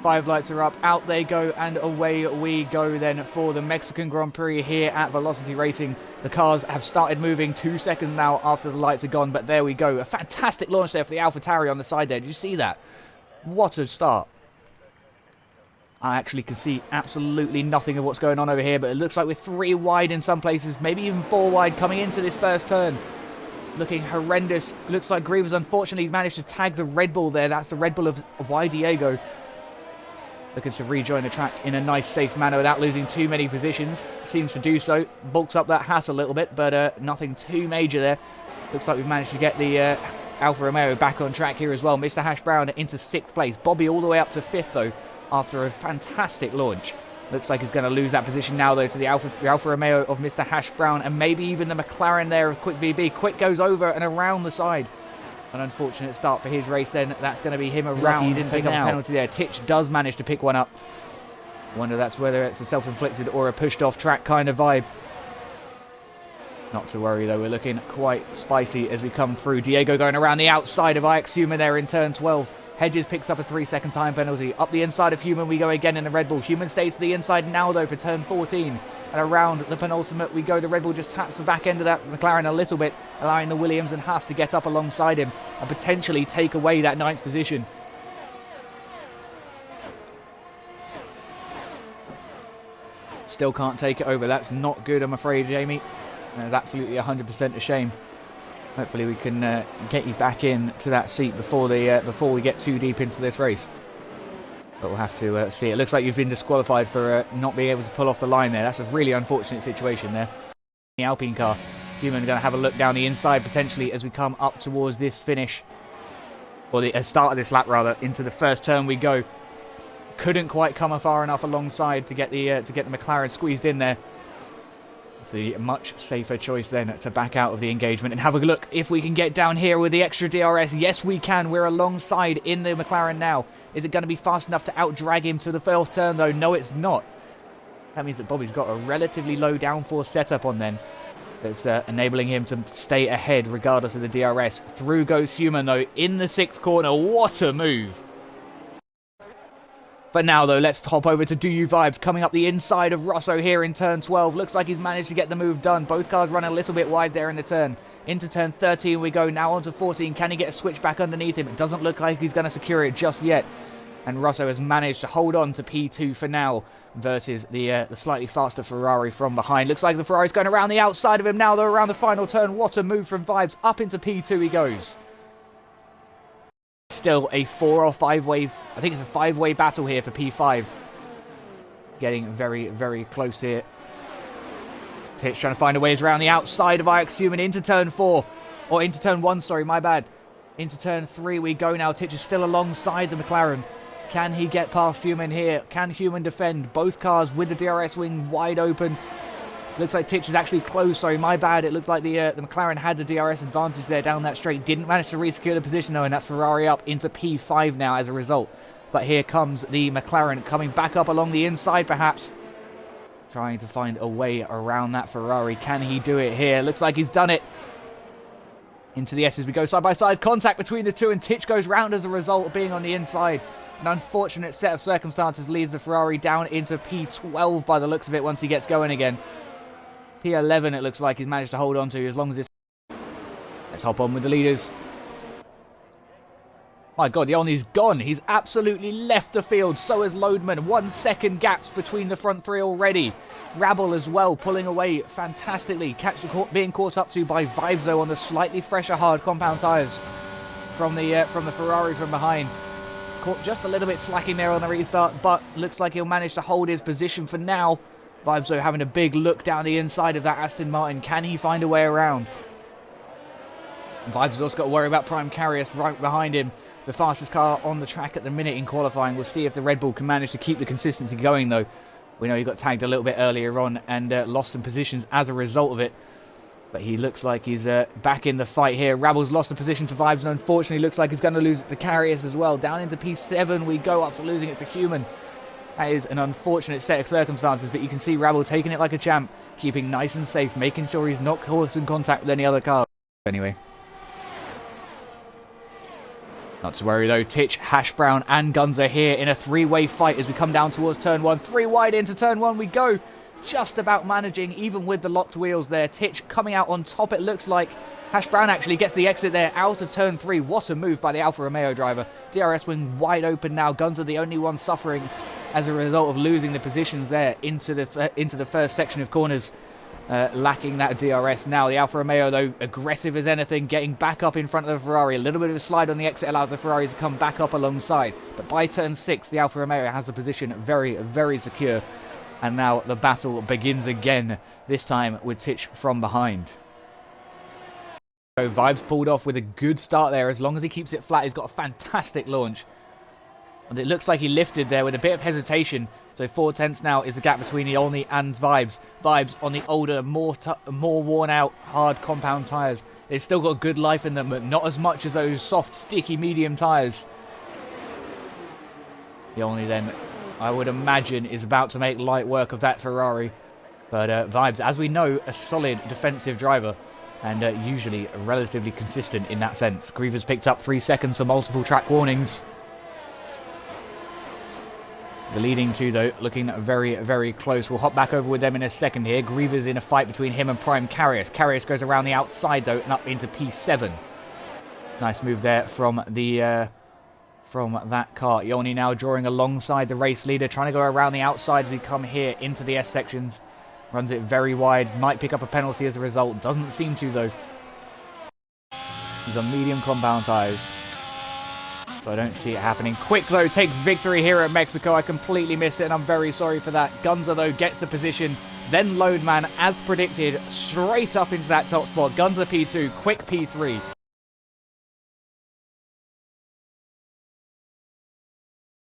5 lights are up, out they go, and away we go then for the Mexican Grand Prix here at Velocity Racing. The cars have started moving 2 seconds now after the lights are gone, but there we go. A fantastic launch there for the AlphaTauri on the side there. Did you see that? What a start. I actually can see absolutely nothing of what's going on over here, but it looks like we're 3 wide in some places, maybe even 4 wide coming into this first turn. Looking horrendous. Looks like Grievous unfortunately managed to tag the Red Bull there. That's the Red Bull of Y Diego. Looking to rejoin the track in a nice, safe manner without losing too many positions. Seems to do so. Bulks up that Haas a little bit, but nothing too major there. Looks like we've managed to get the Alfa Romeo back on track here as well. Mr. Hash Brown into 6th place. Bobby all the way up to 5th, though, after a fantastic launch. Looks like he's going to lose that position now, though, to the Alfa Romeo of Mr. Hash Brown, and maybe even the McLaren there of Quick VB. Quick goes over and around the side. An unfortunate start for his race then. That's going to be him around. He didn't pick up a penalty there. Titch does manage to pick one up. Wonder whether it's a self-inflicted or a pushed off track kind of vibe. Not to worry though, we're looking quite spicy as we come through. Diego going around the outside of Ix Human there in turn 12. Hedges picks up a 3-second time penalty. Up the inside of Human we go again in the Red Bull. Human stays to the inside now though for turn 14. And around the penultimate we go. The Red Bull just taps the back end of that McLaren a little bit, allowing the Williams and Haas to get up alongside him and potentially take away that 9th position. Still can't take it over. That's not good, I'm afraid, Jamie. That's absolutely 100% a shame. Hopefully we can get you back in to that seat before we get too deep into this race. But we'll have to see. It looks like you've been disqualified for not being able to pull off the line there. That's a really unfortunate situation there. The Alpine car. Human going to have a look down the inside potentially as we come up towards this finish. Or the start of this lap rather. Into the first turn we go. Couldn't quite come far enough alongside to get the McLaren squeezed in there. The much safer choice then to back out of the engagement and have a look if we can get down here with the extra DRS. Yes, we can. We're alongside in the McLaren now. Is it going to be fast enough to out-drag him to the 4th turn, though? No, it's not. That means that Bobby's got a relatively low downforce setup on then. That's enabling him to stay ahead regardless of the DRS. Through goes Human, though, in the 6th corner. What a move! For now, though, let's hop over to Do You Vibes, coming up the inside of Rosso here in turn 12. Looks like he's managed to get the move done. Both cars running a little bit wide there in the turn. Into turn 13 we go, now onto 14. Can he get a switch back underneath him? It doesn't look like he's going to secure it just yet. And Rosso has managed to hold on to P2 for now versus the slightly faster Ferrari from behind. Looks like the Ferrari's going around the outside of him now, though, around the final turn. What a move from Vibes. Up into P2 he goes. Still a 4 or 5 way, I think it's a 5-way battle here for P5. Getting very, very close here. Titch trying to find a way around the outside of Ix Human into turn 4. Or into turn 1, sorry, my bad. Into turn 3 we go now. Titch is still alongside the McLaren. Can he get past Human here? Can Human defend? Both cars with the DRS wing wide open. Looks like Titch is actually close, sorry, my bad. It looks like the McLaren had the DRS advantage there down that straight. Didn't manage to re-secure the position, though, and that's Ferrari up into P5 now as a result. But here comes the McLaren coming back up along the inside, perhaps. Trying to find a way around that Ferrari. Can he do it here? Looks like he's done it. Into the S's we go, side-by-side contact between the two, and Titch goes round as a result of being on the inside. An unfortunate set of circumstances leads the Ferrari down into P12 by the looks of it once he gets going again. P11 it looks like he's managed to hold on to as long as it's... Let's hop on with the leaders. My God, Yolni's gone. He's absolutely left the field. So has Loadman. 1 second gaps between the front 3 already. Rabble as well, pulling away fantastically. Being caught up to by Vivezo on the slightly fresher hard compound tyres from the Ferrari from behind. Caught just a little bit slacking there on the restart, but looks like he'll manage to hold his position for now. Vivezo having a big look down the inside of that Aston Martin. Can he find a way around? Vivezo's also got to worry about Prime Carius right behind him. The fastest car on the track at the minute in qualifying. We'll see if the Red Bull can manage to keep the consistency going, though. We know he got tagged a little bit earlier on and lost some positions as a result of it. But he looks like he's back in the fight here. Rabble's lost the position to Vibes, and unfortunately looks like he's going to lose it to Carius as well. Down into P7 we go after losing it to Human. That is an unfortunate set of circumstances, but you can see Rabble taking it like a champ, keeping nice and safe, making sure he's not caught in contact with any other car. Anyway. Not to worry though, Titch, Hash Brown and Guns are here in a three-way fight as we come down towards turn 1. 3 wide into turn 1 we go. Just about managing, even with the locked wheels there. Titch coming out on top, it looks like. Hash Brown actually gets the exit there out of turn 3. What a move by the Alfa Romeo driver. DRS wing wide open now. Guns are the only one suffering as a result of losing the positions there into the first section of corners. Lacking that DRS now. The Alfa Romeo, though, aggressive as anything, getting back up in front of the Ferrari. A little bit of a slide on the exit allows the Ferrari to come back up alongside. But by turn 6, the Alfa Romeo has a position very, very secure. And now the battle begins again, this time with Titch from behind. So Vibes pulled off with a good start there. As long as he keeps it flat, he's got a fantastic launch. And it looks like he lifted there with a bit of hesitation. So 4 tenths now is the gap between Iolni and Vibes. Vibes on the older, more worn out, hard compound tyres. They've still got good life in them, but not as much as those soft, sticky, medium tyres. Iolni then, I would imagine, is about to make light work of that Ferrari. But Vibes, as we know, a solid defensive driver. And usually relatively consistent in that sense. Griever's picked up 3 seconds for multiple track warnings. The leading two, though, looking very, very close. We'll hop back over with them in a second here. Griever's in a fight between him and Prime Karius. Karius goes around the outside, though, and up into P7. Nice move there from that car. Iolni now drawing alongside the race leader, trying to go around the outside as we come here into the S sections. Runs it very wide. Might pick up a penalty as a result. Doesn't seem to, though. He's on medium compound tyres. So I don't see it happening. Quick, though, takes victory here at Mexico. I completely missed it, and I'm very sorry for that. Gunzer, though, gets the position. Then Loadman, as predicted, straight up into that top spot. Gunzer P2, Quick P3.